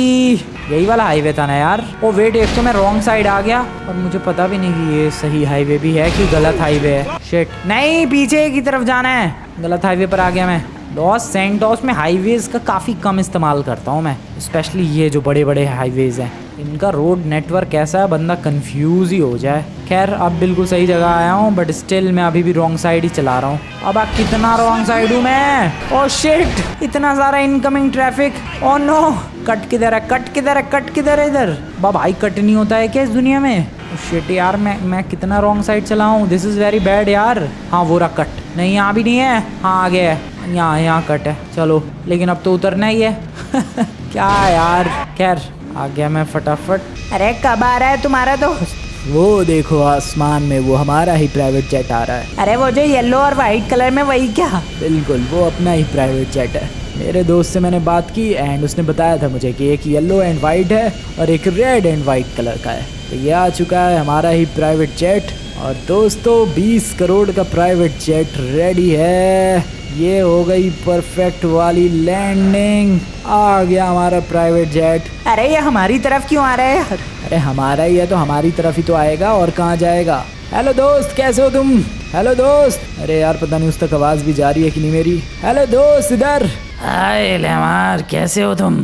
यही वाला हाईवे था ना यार? ओ वेट, एक तो मैं रॉन्ग साइड आ गया और मुझे पता भी नहीं कि ये सही हाईवे भी है कि गलत हाईवे है। शिट, नहीं पीछे की तरफ जाना है, गलत हाईवे पर आ गया मैं। लॉस सैंटोस में हाईवेज का काफ़ी कम इस्तेमाल करता हूँ मैं, स्पेशली ये जो बड़े बड़े हाईवेज हैं। इनका रोड नेटवर्क कैसा है बंदा कंफ्यूज ही हो जाए। खैर अब बिल्कुल सही जगह आया हूँ, बट स्टिल मैं अभी भी रॉन्ग साइड ही चला रहा हूँ। अब कितना रॉन्ग साइड हूँ मैं। ओह शिट, इतना सारा incoming traffic. Oh no, cut किधर है, कट किधर है, कट किधर है? इधर भाई कट नहीं होता है क्या इस दुनिया में? शिट यार, मैं कितना रॉन्ग साइड चला हूँ, दिस इज़ वेरी बैड यार। हाँ वो रहा कट, नहीं यहाँ भी नहीं है, हाँ आगे है, यहाँ कट है। चलो लेकिन अब तो उतरना ही है क्या यार, खैर आ गया मैं फटाफट। अरे कब आ रहा है तुम्हारा दोस्त? वो देखो आसमान में वो हमारा ही प्राइवेट जेट आ रहा है। अरे वो जो येलो और वाइट कलर में, वही क्या? बिल्कुल वो अपना ही प्राइवेट जेट है। मेरे दोस्त से मैंने बात की एंड उसने बताया था मुझे कि एक येलो एंड वाइट है और एक रेड एंड वाइट कलर का है। तो ये आ चुका है हमारा ही प्राइवेट जेट। और दोस्तों 20 करोड़ का प्राइवेट जेट रेडी है। ये हो गई परफेक्ट वाली लैंडिंग, आ गया हमारा प्राइवेट जेट। अरे ये हमारी तरफ क्यों आ रहा है यार? अरे हमारा ही है तो हमारी तरफ ही तो आएगा, और कहाँ जाएगा। हेलो दोस्त, कैसे हो तुम? हेलो दोस्त। अरे यार पता नहीं उस तक आवाज़ भी जा रही है कि नहीं मेरी। हेलो दोस्त इधर। हाय लेमार, कैसे हो तुम?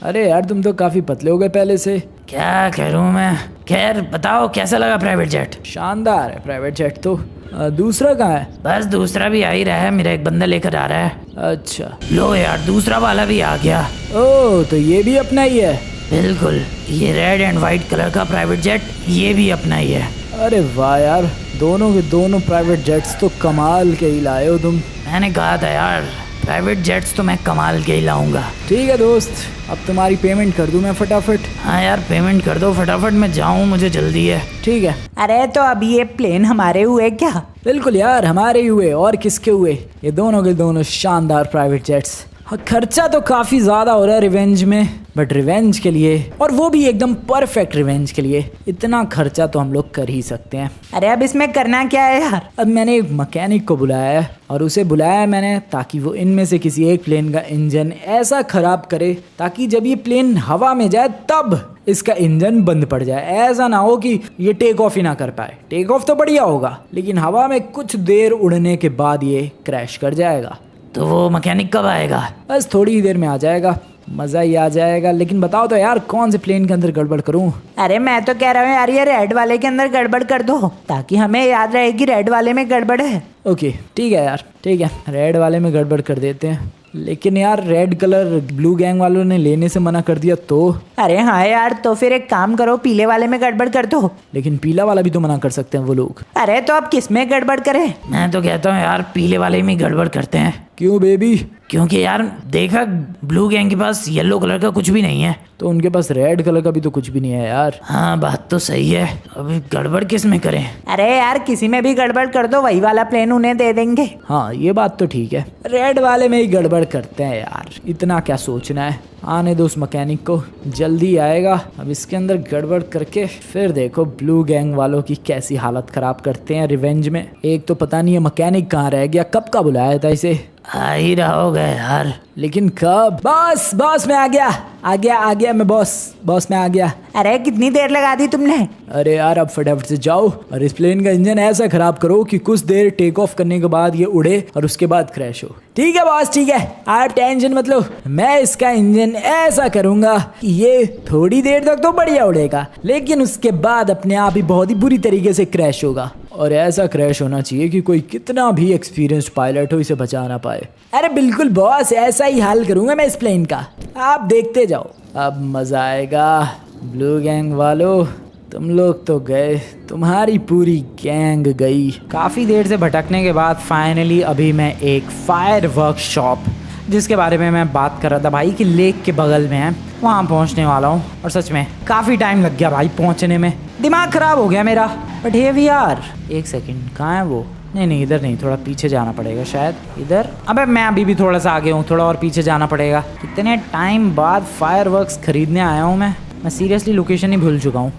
अरे यार तुम तो काफ़ी पतले हो गए पहले से। क्या करूं मैं। खैर बताओ कैसा लगा प्राइवेट जेट? शानदार है प्राइवेट जेट तो। दूसरा कहाँ है? बस दूसरा भी आ ही रहा है, मेरा एक बंदा लेकर आ रहा है। अच्छा लो यार दूसरा वाला भी आ गया। ओह तो ये भी अपना ही है? बिल्कुल, ये रेड एंड वाइट कलर का प्राइवेट जेट ये भी अपना ही है। अरे वाह यार, दोनों के दोनों प्राइवेट जेट्स तो कमाल के ही लाए हो तुम। मैंने कहा था यार प्राइवेट जेट्स तो मैं कमाल के ही लाऊंगा। ठीक है दोस्त, अब तुम्हारी पेमेंट कर दूं मैं फटाफट। हाँ यार पेमेंट कर दो फटाफट, मैं जाऊँ, मुझे जल्दी है। ठीक है। अरे तो अभी ये प्लेन हमारे हुए क्या? बिल्कुल यार हमारे ही हुए, और किसके हुए? ये दोनों के दोनों शानदार प्राइवेट जेट्स। खर्चा तो काफ़ी ज़्यादा हो रहा है रिवेंज में, बट रिवेंज के लिए, और वो भी एकदम परफेक्ट रिवेंज के लिए, इतना खर्चा तो हम लोग कर ही सकते हैं। अरे अब इसमें करना क्या है यार? अब मैंने एक मैकेनिक को बुलाया है, और उसे बुलाया है मैंने ताकि वो इनमें से किसी एक प्लेन का इंजन ऐसा ख़राब करे ताकि जब ये प्लेन हवा में जाए तब इसका इंजन बंद पड़ जाए। ऐसा ना हो कि ये टेक ऑफ ही ना कर पाए। टेक ऑफ तो बढ़िया होगा, लेकिन हवा में कुछ देर उड़ने के बाद ये क्रैश कर जाएगा। तो वो मैकेनिक कब आएगा? बस थोड़ी ही देर में आ जाएगा, मज़ा ही आ जाएगा। लेकिन बताओ तो यार कौन से प्लेन के अंदर गड़बड़ करूं? अरे मैं तो कह रहा हूँ यार ये रेड वाले के अंदर गड़बड़ कर दो, ताकि हमें याद रहे कि रेड वाले में गड़बड़ है। ओके ठीक है यार, ठीक है रेड वाले में गड़बड़ कर देते हैं। लेकिन यार रेड कलर ब्लू गैंग वालों ने लेने से मना कर दिया तो? अरे हाँ यार, तो फिर एक काम करो, पीले वाले में गड़बड़ कर दो। लेकिन पीला वाला भी तो मना कर सकते हैं वो लोग। अरे तो अब किस में गड़बड़ करें? मैं तो कहता हूँ यार पीले वाले में गड़बड़ करते हैं। क्यों बेबी? क्योंकि यार देखा, ब्लू गैंग के पास येलो कलर का कुछ भी नहीं है। तो उनके पास रेड कलर का भी तो कुछ भी नहीं है यार। हाँ बात तो सही है, अभी गड़बड़ किस में करें? अरे यार किसी में भी गड़बड़ कर दो, वही वाला प्लेन उन्हें दे देंगे। हाँ ये बात तो ठीक है, रेड वाले में ही गड़बड़ करते हैं यार, इतना क्या सोचना है। आने दो उस मैकेनिक को, जल्दी आएगा। अब इसके अंदर गड़बड़ करके फिर देखो ब्लू गैंग वालों की कैसी हालत खराब करते हैं रिवेंज में। एक तो पता नहीं है मैकेनिक कहाँ रह गया, कब का बुलाया था इसे? आ ही रहा होगा यार, लेकिन कब? बॉस मैं आ गया मैं बॉस मैं आ गया। अरे कितनी देर लगा दी तुमने? अरे यार अब फटाफट से जाओ और इस प्लेन का इंजन ऐसा खराब करो कि कुछ देर टेक ऑफ करने के बाद ये उड़े और उसके बाद क्रैश हो। ठीक है बॉस, ठीक है, आप टेंशन मत लो। मैं इसका इंजन ऐसा करूंगा कि ये थोड़ी देर तक तो बढ़िया उड़ेगा, लेकिन उसके बाद अपने आप ही बहुत ही बुरी तरीके से क्रैश होगा। और ऐसा क्रैश होना चाहिए कि कोई कितना भी एक्सपीरियंस्ड पायलट हो इसे बचा ना पाए। अरे बिल्कुल बॉस, ऐसा ही हाल करूंगा मैं इस प्लेन का, आप देखते जाओ, अब मजा आएगा। ब्लू गैंग वालों तुम लोग तो गए, तुम्हारी पूरी गैंग गई। काफ़ी देर से भटकने के बाद फाइनली अभी मैं एक फायर वर्कशॉप, जिसके बारे में मैं बात कर रहा था भाई कि लेक के बगल में है, वहाँ पहुँचने वाला हूँ। और सच में काफ़ी टाइम लग गया भाई पहुँचने में, दिमाग ख़राब हो गया मेरा। बट हे वी आर, एक सेकेंड, कहाँ है वो? नहीं इधर नहीं, थोड़ा पीछे जाना पड़ेगा शायद, इधर। अबे मैं अभी भी थोड़ा सा आगे हूँ, थोड़ा और पीछे जाना पड़ेगा। कितने टाइम बाद फायरवर्क्स खरीदने आया हूँ मैं सीरियसली लोकेशन ही भूल चुका हूँ।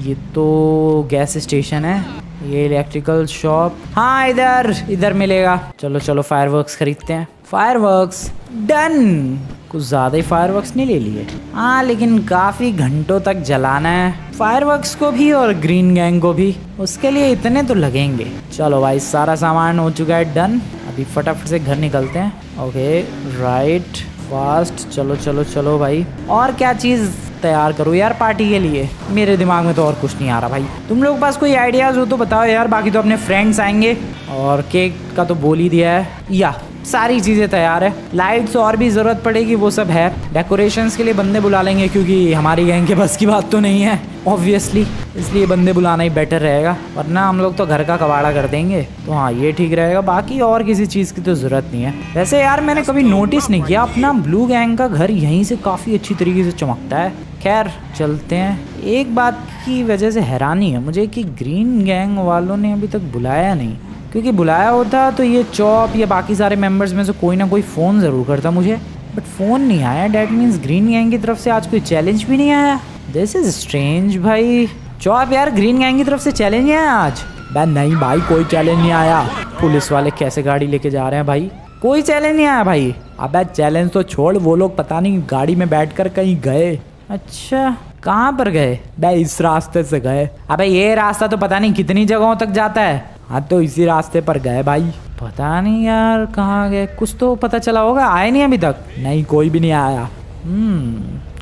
ये तो गैस स्टेशन है, ये इलेक्ट्रिकल शॉप, हाँ इधर मिलेगा। चलो फायरवर्क्स खरीदते हैं। Fireworks done. कुछ ज़्यादा ही फायरवर्क्स नहीं ले लिए, हाँ लेकिन काफ़ी घंटों तक जलाना है फायरवर्क्स को भी और ग्रीन गैंग को भी, उसके लिए इतने तो लगेंगे। चलो भाई सारा सामान हो चुका है डन, अभी फटाफट से घर निकलते हैं। ओके राइट फास्ट, चलो भाई। और क्या चीज़ तैयार करूँ यार पार्टी के लिए? मेरे दिमाग में तो और कुछ नहीं आ रहा भाई, तुम लोग पास कोई आइडियाज़ हो तो बताओ यार। बाकी तो अपने फ्रेंड्स आएंगे और केक का तो बोल ही दिया है, या सारी चीज़ें तैयार है। लाइट्स और भी ज़रूरत पड़ेगी, वो सब है। डेकोरेशंस के लिए बंदे बुला लेंगे क्योंकि हमारी गैंग के बस की बात तो नहीं है ऑब्वियसली, इसलिए बंदे बुलाना ही बेटर रहेगा, वरना हम लोग तो घर का कबाड़ा कर देंगे। तो हाँ ये ठीक रहेगा, बाकी और किसी चीज़ की तो ज़रूरत नहीं है। वैसे यार मैंने कभी नोटिस नहीं किया, अपना ब्लू गैंग का घर यहीं से काफ़ी अच्छी तरीके से चमकता है। खैर चलते हैं। एक बात की वजह से हैरानी है मुझे कि ग्रीन गैंग वालों ने अभी तक बुलाया नहीं, क्योंकि बुलाया होता तो ये चॉप या बाकी सारे मेंबर्स में से कोई ना कोई फ़ोन ज़रूर करता मुझे, बट फ़ोन नहीं आया। डैट मीन्स ग्रीन गैंग की तरफ से आज कोई चैलेंज भी नहीं आया। दिस इज़ स्ट्रेंज भाई। चॉप यार ग्रीन गैंग की तरफ से चैलेंज नहीं आया आज? नहीं भाई कोई चैलेंज नहीं आया। पुलिस वाले कैसे गाड़ी लेके जा रहे हैं भाई, कोई चैलेंज नहीं आया भाई। अबे चैलेंज तो छोड़, वो लोग पता नहीं गाड़ी में बैठकर कहीं गए। अच्छा कहाँ पर गए? इस रास्ते से गए। अबे ये रास्ता तो पता नहीं कितनी जगहों तक जाता है, हाँ तो इसी रास्ते पर गए भाई। पता नहीं यार कहाँ गए, कुछ तो पता चला होगा। आए नहीं अभी तक? नहीं कोई भी नहीं आया।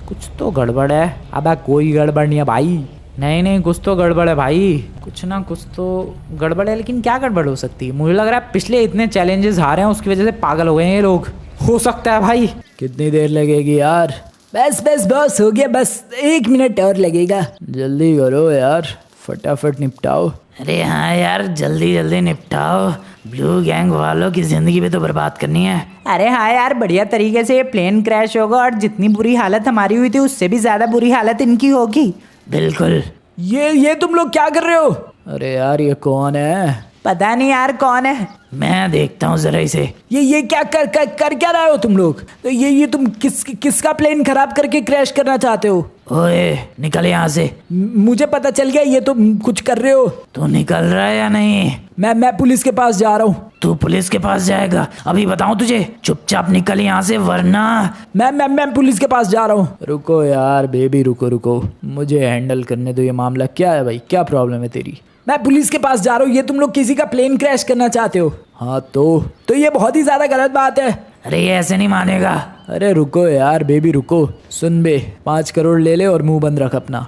कुछ तो गड़बड़ है। अबे कोई गड़बड़ नहीं है भाई, नहीं कुछ तो गड़बड़ है भाई, कुछ ना कुछ तो गड़बड़ है। लेकिन क्या गड़बड़ हो सकती है? मुझे लग रहा है पिछले इतने चैलेंजेस हारे हैं उसकी वजह से पागल हो गए हैं ये लोग, हो सकता है भाई। कितनी देर लगेगी यार? बस बॉस हो गया, बस 1 मिनट और लगेगा। जल्दी करो यार, फटाफट निपटाओ। अरे हाँ यार जल्दी निपटाओ, ब्लू गैंग वालों की ज़िंदगी भी तो बर्बाद करनी है। अरे हाँ यार बढ़िया तरीके से ये प्लेन क्रैश होगा और जितनी बुरी हालत हमारी हुई थी उससे भी ज़्यादा बुरी हालत इनकी होगी। बिल्कुल। ये तुम लोग क्या कर रहे हो? अरे यार ये कौन है? पता नहीं यार कौन है, मैं देखता हूँ जरा इसे। ये क्या कर क्या रहे हो तुम लोग? तो ये तुम किसका प्लेन खराब करके क्रैश करना चाहते हो? ओए निकल यहाँ से। मुझे पता चल गया ये तुम कुछ कर रहे हो। तू निकल रहा है या नहीं? मैं पुलिस के पास जा रहा हूँ। तू पुलिस के पास जाएगा? अभी बताऊँ तुझे, चुपचाप निकल यहाँ से वरना। मैं पुलिस के पास जा रहा हूँ। रुको यार बेबी, रुको, मुझे हैंडल करने दो ये मामला। क्या है भाई, क्या प्रॉब्लम है तेरी? मैं पुलिस के पास जा रहा हूँ, ये तुम लोग किसी का प्लेन क्रैश करना चाहते हो? हाँ तो ये बहुत ही ज्यादा गलत बात है। अरे ये ऐसे नहीं मानेगा। अरे रुको यार बेबी रुको, सुन बे, 5 करोड़ ले ले और मुंह बंद रख अपना।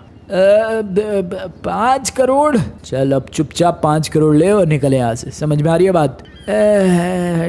5 करोड़? चल अब चुपचाप 5 करोड़ ले और निकले यहाँ से, समझ में आ रही है बात?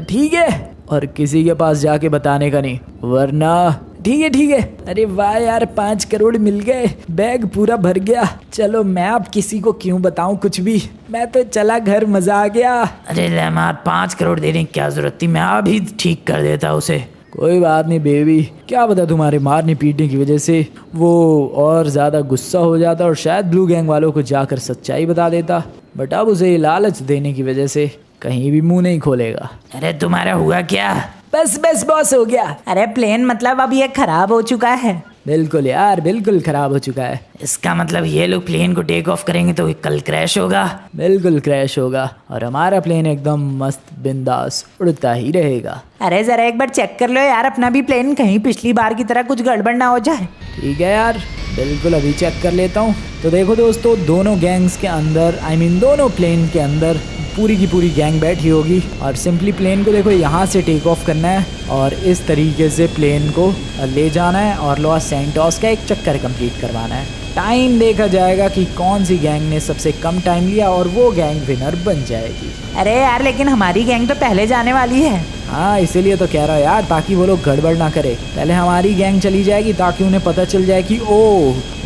ठीक है, और किसी के पास जाके बताने का नहीं, वरना ठीक है। अरे वाह यार, 5 करोड़ मिल गए, बैग पूरा भर गया। चलो मैं अब किसी को क्यों बताऊं कुछ भी, मैं तो चला घर, मजा आ गया। अरे लेमार, 5 करोड़ देने की क्या जरूरत थी, मैं अभी ठीक कर देता उसे। कोई बात नहीं बेबी, क्या पता तुम्हारे मारने पीटने की वजह से वो और ज़्यादा गुस्सा हो जाता और शायद ब्लू गैंग वालों को जाकर सच्चाई बता देता, बट अब उसे लालच देने की वजह से कहीं भी मुंह नहीं खोलेगा। अरे तुम्हारा हुआ क्या? बस बॉस, हो गया। अरे प्लेन मतलब अब ये खराब हो चुका है। बिल्कुल यार, बिल्कुल खराब हो चुका है। इसका मतलब ये लोग प्लेन को टेक ऑफ करेंगे तो कल क्रैश होगा। बिल्कुल क्रैश होगा और हमारा प्लेन एकदम मस्त बिंदास उड़ता ही रहेगा। अरे जरा एक बार चेक कर लो यार अपना भी प्लेन, कहीं पिछली बार की तरह कुछ गड़बड़ ना हो जाए। ठीक है यार, बिल्कुल अभी चेक कर लेता हूँ। तो देखो दोस्तों, दोनों गैंग्स के अंदर दोनों प्लेन के अंदर पूरी की पूरी गैंग बैठी होगी और सिंपली प्लेन को देखो यहाँ से टेक ऑफ करना है और इस तरीके से प्लेन को ले जाना है और लॉस सैंटोस का एक चक्कर कंप्लीट करवाना है। टाइम देखा जाएगा कि कौन सी गैंग ने सबसे कम टाइम लिया और वो गैंग विनर बन जाएगी। अरे यार लेकिन हमारी गैंग तो पहले जाने वाली है। हाँ, इसीलिए तो कह रहा हूँ यार, ताकि वो लोग गड़बड़ ना करे। पहले हमारी गैंग चली जाएगी ताकि उन्हें पता चल जाए कि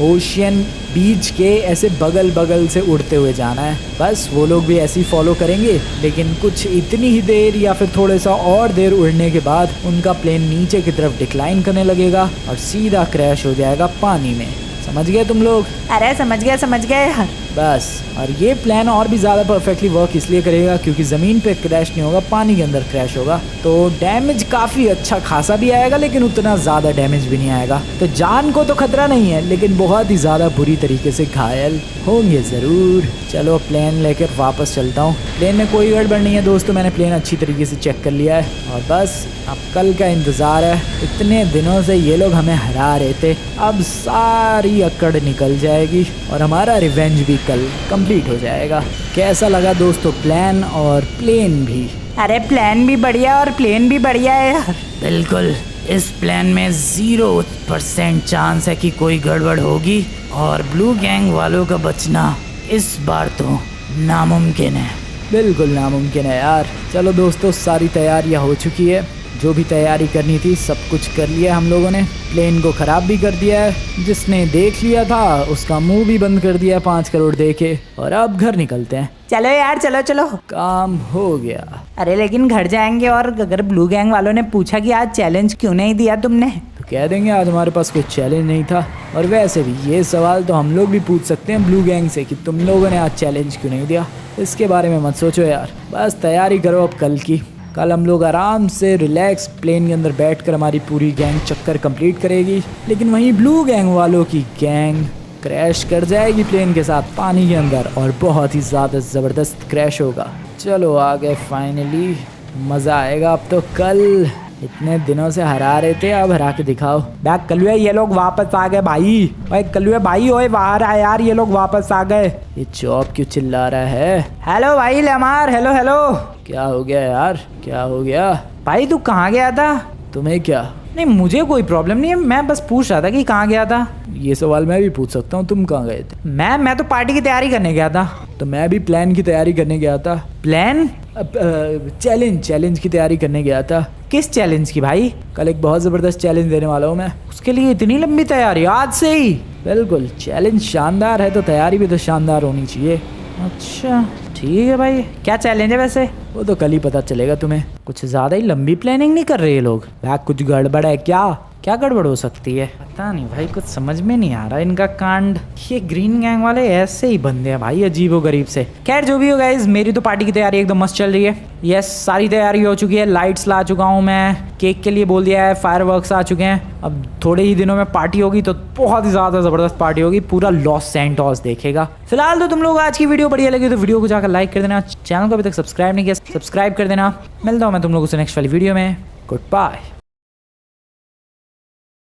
ओशियन बीच के ऐसे बगल बगल से उड़ते हुए जाना है। बस वो लोग भी ऐसे ही फॉलो करेंगे, लेकिन कुछ इतनी ही देर या फिर थोड़े सा और देर उड़ने के बाद उनका प्लेन नीचे की तरफ डिक्लाइन करने लगेगा और सीधा क्रैश हो जाएगा पानी में। समझ गए तुम लोग? अरे समझ गए यार। बस, और ये प्लान और भी ज़्यादा परफेक्टली वर्क इसलिए करेगा क्योंकि ज़मीन पे क्रैश नहीं होगा, पानी के अंदर क्रैश होगा। तो डैमेज काफ़ी अच्छा खासा भी आएगा, लेकिन उतना ज़्यादा डैमेज भी नहीं आएगा। तो जान को तो खतरा नहीं है, लेकिन बहुत ही ज़्यादा बुरी तरीके से घायल होंगे ज़रूर। चलो प्लेन लेकर वापस चलता हूँ। प्लेन में कोई गड़बड़ नहीं है दोस्तों, मैंने प्लेन अच्छी तरीके से चेक कर लिया है और बस अब कल का इंतज़ार है। इतने दिनों से ये लोग हमें हरा रहे थे, अब सारी अकड़ निकल जाएगी और हमारा रिवेंज भी कल कंप्लीट हो जाएगा। कैसा लगा दोस्तों प्लान और प्लेन भी? अरे प्लान भी बढ़िया और प्लेन भी बढ़िया है यार। बिल्कुल, इस प्लान में 0% चांस है कि कोई गड़बड़ होगी और ब्लू गैंग वालों का बचना इस बार तो नामुमकिन है। बिल्कुल नामुमकिन है यार। चलो दोस्तों, सारी तैयारियां हो चुकी है, जो भी तैयारी करनी थी सब कुछ कर लिया हम लोगों ने। प्लेन को ख़राब भी कर दिया है, जिसने देख लिया था उसका मुंह भी बंद कर दिया 5 करोड़ दे के, और अब घर निकलते हैं। चलो यार, चलो काम हो गया। अरे लेकिन घर जाएंगे और अगर ब्लू गैंग वालों ने पूछा कि आज चैलेंज क्यों नहीं दिया तुमने, तो कह देंगे आज हमारे पास कोई चैलेंज नहीं था। और वैसे भी ये सवाल तो हम लोग भी पूछ सकते हैं ब्लू गैंग से कि तुम लोगों ने आज चैलेंज क्यों नहीं दिया। इसके बारे में मत सोचो यार, बस तैयारी करो अब कल की। कल हम लोग आराम से रिलैक्स प्लेन के अंदर बैठकर हमारी पूरी गैंग चक्कर कंप्लीट करेगी, लेकिन वहीं ब्लू गैंग वालों की गैंग क्रैश कर जाएगी प्लेन के साथ पानी के अंदर, और बहुत ही ज़्यादा ज़बरदस्त क्रैश होगा। चलो आ गए फाइनली, मज़ा आएगा अब तो। कल इतने दिनों से हरा रहे थे, अब हरा के दिखाओ। बैग कलुए, ये लोग वापस आ गए भाई। भाई कलुए भाई, ओए बाहर आ यार, ये लोग वापस आ गए। ये चौप क्यों चिल्ला रहा है? हेलो भाई लेमार, हेलो। क्या हो गया यार, क्या हो गया? भाई तू कहाँ गया था? तुम्हें क्या? नहीं मुझे कोई प्रॉब्लम नहीं है, मैं बस पूछ रहा था कि कहाँ गया था। ये सवाल मैं भी पूछ सकता हूँ, तुम कहाँ गए थे? मैं तो पार्टी की तैयारी करने गया था। तो मैं भी प्लान की तैयारी करने गया था। प्लान? चैलेंज की तैयारी करने गया था। किस चैलेंज की भाई? कल एक बहुत ज़बरदस्त चैलेंज देने वाला हूँ मैं। उसके लिए इतनी लंबी तैयारी आज से ही? बिल्कुल, चैलेंज शानदार है तो तैयारी भी तो शानदार होनी चाहिए। अच्छा ठीक है भाई, क्या चैलेंज है वैसे? वो तो कल ही पता चलेगा तुम्हें। कुछ ज़्यादा ही लंबी प्लानिंग नहीं कर रहे ये लोग। भाई कुछ गड़बड़ है क्या? क्या गड़बड़ हो सकती है? पता नहीं भाई, कुछ समझ में नहीं आ रहा इनका कांड। ये ग्रीन गैंग वाले ऐसे ही बंदे हैं भाई, अजीबो गरीब से। खैर जो भी हो गाइस, मेरी तो पार्टी की तैयारी एकदम मस्त चल रही है। यस, सारी तैयारी हो चुकी है, लाइट्स ला चुका हूँ मैं, केक के लिए बोल दिया है, फायरवर्क्स आ चुके हैं। अब थोड़े ही दिनों में पार्टी होगी तो बहुत ही ज़्यादा ज़बरदस्त पार्टी होगी, पूरा लॉस सैंटोस देखेगा। फिलहाल तो तुम लोग आज की वीडियो बढ़िया लगी तो वीडियो को जाकर लाइक कर देना, चैनल को अभी तक सब्सक्राइब नहीं किया सब्सक्राइब कर देना। मिलता हूँ मैं तुम लोगों से नेक्स्ट वाली वीडियो में। Good bye.